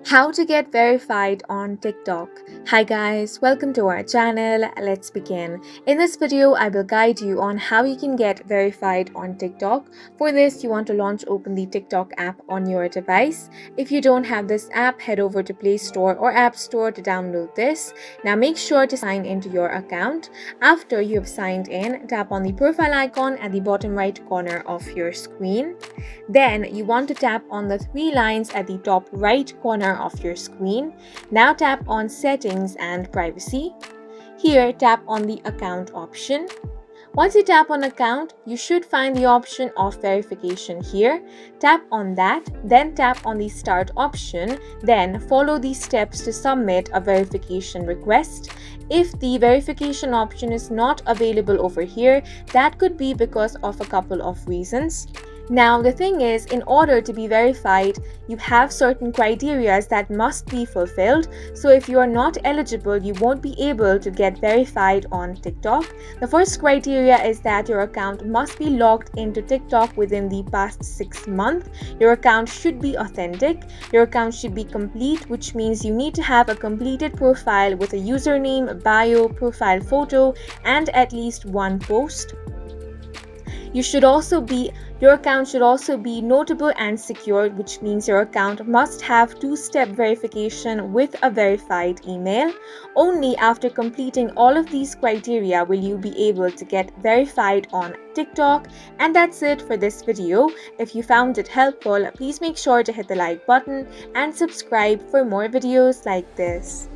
How to get verified on TikTok. Hi guys, welcome to our channel. Let's begin. In this video, I will guide you on how you can get verified on TikTok. For this, you want to open the TikTok app on your device. If you don't have this app, head over to Play Store or App Store to download this. Now make sure to sign into your account. After you have signed in, tap on the profile icon at the bottom right corner of your screen. Then you want to tap on the three lines at the top right corner of your screen. Now tap on Settings and Privacy. Here, tap on the Account option. Once you tap on Account, you should find the option of verification here. Tap on that, then tap on the Start option, then follow these steps to submit a verification request. If the verification option is not available over here, that could be because of a couple of reasons. Now, the thing is, in order to be verified, you have certain criteria that must be fulfilled. So if you are not eligible, you won't be able to get verified on TikTok. The first criteria is that your account must be logged into TikTok within the past 6 months. Your account should be authentic. Your account should be complete, which means you need to have a completed profile with a username, bio, profile photo, and at least one post. Your account should also be notable and secured, which means your account must have two-step verification with a verified email. Only after completing all of these criteria will you be able to get verified on TikTok. And that's it for this video. If you found it helpful, please make sure to hit the like button and subscribe for more videos like this.